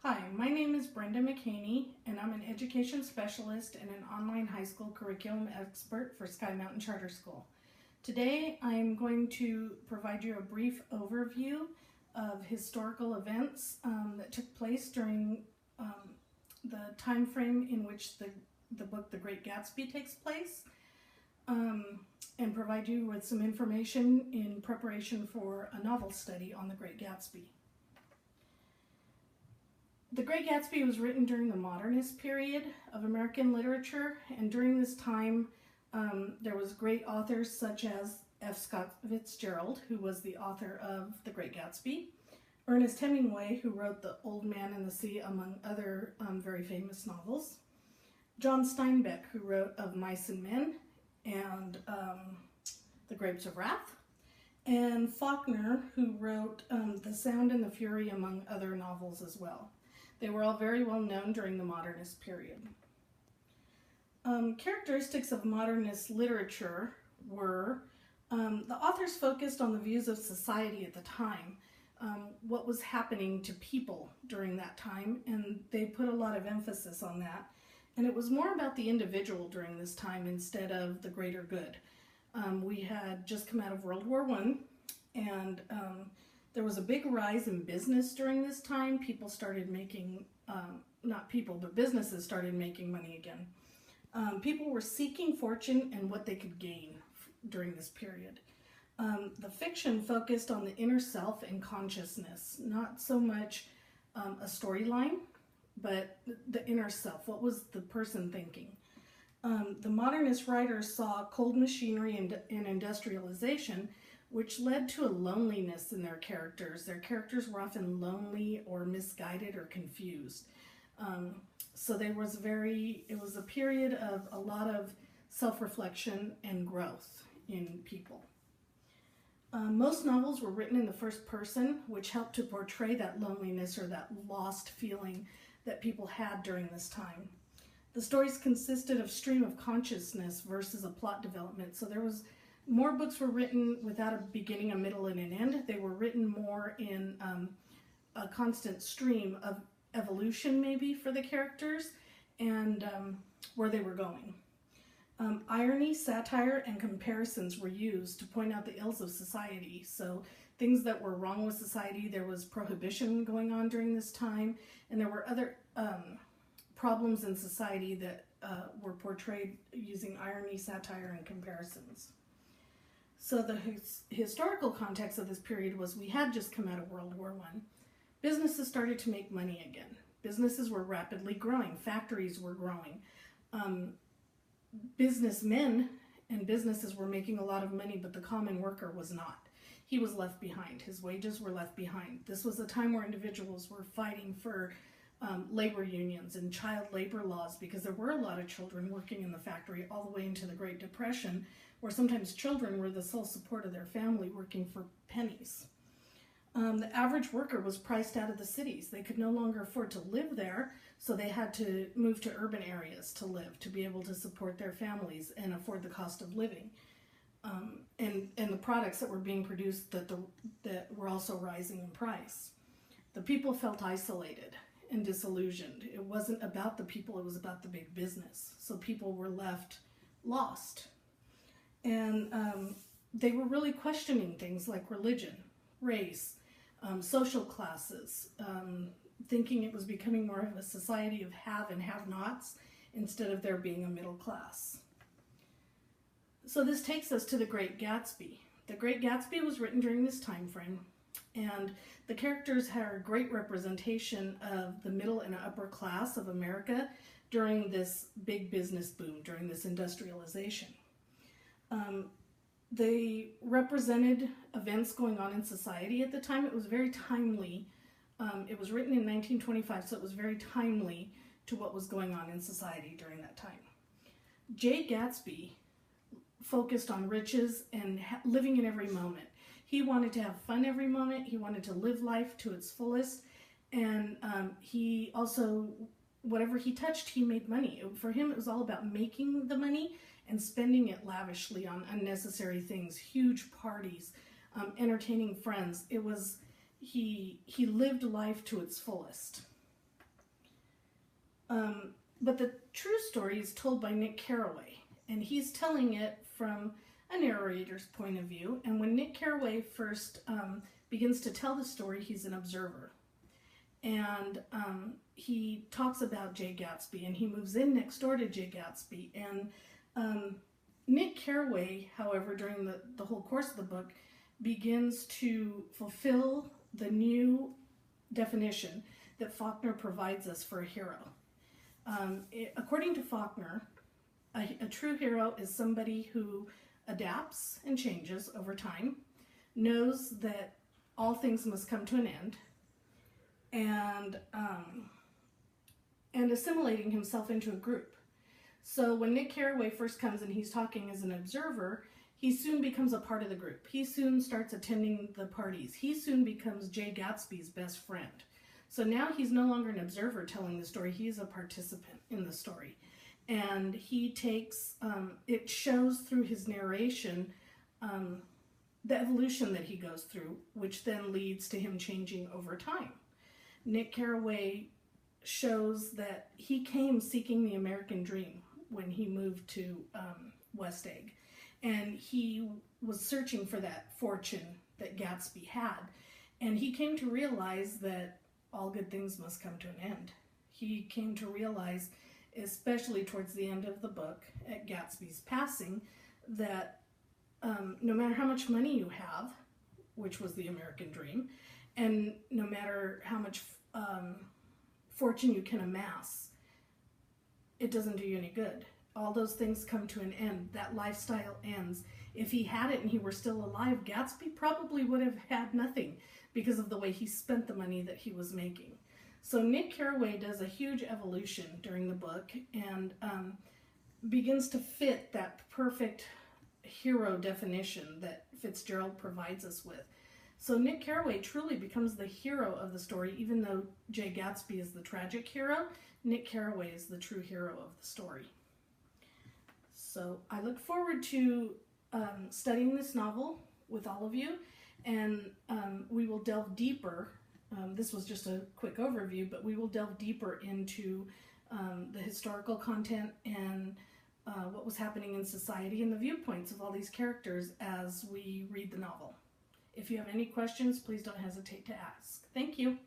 Hi, my name is Brenda McHaney, and I'm an education specialist and an online high school curriculum expert for Sky Mountain Charter School. Today, I'm going to provide you a brief overview of historical events that took place during the time frame in which the book The Great Gatsby takes place, and provide you with some information in preparation for a novel study on The Great Gatsby. The Great Gatsby was written during the modernist period of American literature, and during this time there was great authors such as F. Scott Fitzgerald, who was the author of The Great Gatsby, Ernest Hemingway, who wrote The Old Man and the Sea, among other very famous novels, John Steinbeck, who wrote Of Mice and Men and The Grapes of Wrath, and Faulkner, who wrote The Sound and the Fury, among other novels as well. They were all very well known during the modernist period. Characteristics of modernist literature were the authors focused on the views of society at the time, what was happening to people during that time, and they put a lot of emphasis on that. And it was more about the individual during this time instead of the greater good. We had just come out of World War I, and there was a big rise in business during this time. People started making, not people, but businesses started making money again. People were seeking fortune and what they could gain during this period. The fiction focused on the inner self and consciousness, not so much a storyline, but the inner self. What was the person thinking? The modernist writers saw cold machinery and industrialization, which led to a loneliness in their characters. Their characters were often lonely or misguided or confused. So it was a period of a lot of self-reflection and growth in people. Most novels were written in the first person, which helped to portray that loneliness or that lost feeling that people had during this time. The stories consisted of stream of consciousness versus a plot development. So more books were written without a beginning, a middle, and an end. They were written more in a constant stream of evolution, maybe, for the characters and where they were going. Irony, satire, and comparisons were used to point out the ills of society. So things that were wrong with society. There was prohibition going on during this time, and there were other problems in society that were portrayed using irony, satire, and comparisons. So the historical context of this period was we had just come out of World War I. Businesses started to make money again. Businesses were rapidly growing. Factories were growing. Businessmen and businesses were making a lot of money, but the common worker was not. He was left behind. His wages were left behind. This was a time where individuals were fighting for labor unions and child labor laws, because there were a lot of children working in the factory all the way into the Great Depression, where sometimes children were the sole support of their family working for pennies. The average worker was priced out of the cities. They could no longer afford to live there, so they had to move to urban areas to live, to be able to support their families and afford the cost of living. And the products that were being produced that were also rising in price. The people felt isolated and disillusioned. It wasn't about the people, it was about the big business. So people were left lost. And they were really questioning things like religion, race, social classes, thinking it was becoming more of a society of have and have-nots instead of there being a middle class. So this takes us to The Great Gatsby. The Great Gatsby was written during this time frame, and the characters had a great representation of the middle and upper class of America during this big business boom, during this industrialization. They represented events going on in society at the time. It was very timely. It was written in 1925, so it was very timely to what was going on in society during that time. J. Gatsby focused on riches and living in every moment. He wanted to have fun every moment. He wanted to live life to its fullest. And he also, whatever he touched, he made money. For him, it was all about making the money and spending it lavishly on unnecessary things, huge parties, entertaining friends. He lived life to its fullest. But the true story is told by Nick Carraway, and he's telling it from a narrator's point of view. And when Nick Carraway first begins to tell the story, he's an observer. And he talks about Jay Gatsby, and he moves in next door to Jay Gatsby. And Nick Carraway, however, during the whole course of the book, begins to fulfill the new definition that Faulkner provides us for a hero. According to Faulkner, a true hero is somebody who adapts and changes over time, knows that all things must come to an end, and assimilating himself into a group. So when Nick Carraway first comes and he's talking as an observer, he soon becomes a part of the group. He soon starts attending the parties. He soon becomes Jay Gatsby's best friend. So now he's no longer an observer telling the story. He's a participant in the story. And he takes, it shows through his narration the evolution that he goes through, which then leads to him changing over time. Nick Carraway shows that he came seeking the American dream when he moved to West Egg. And he was searching for that fortune that Gatsby had. And he came to realize that all good things must come to an end. He came to realize, especially towards the end of the book, at Gatsby's passing, that no matter how much money you have, which was the American dream, and no matter how much fortune you can amass, it doesn't do you any good. All those things come to an end. That lifestyle ends. If he had it and he were still alive, Gatsby probably would have had nothing because of the way he spent the money that he was making. So Nick Carraway does a huge evolution during the book and begins to fit that perfect hero definition that Fitzgerald provides us with. So Nick Carraway truly becomes the hero of the story, even though Jay Gatsby is the tragic hero. Nick Carraway is the true hero of the story. So I look forward to studying this novel with all of you, and we will delve deeper. This was just a quick overview, but we will delve deeper into the historical content and what was happening in society and the viewpoints of all these characters as we read the novel. If you have any questions, please don't hesitate to ask. Thank you.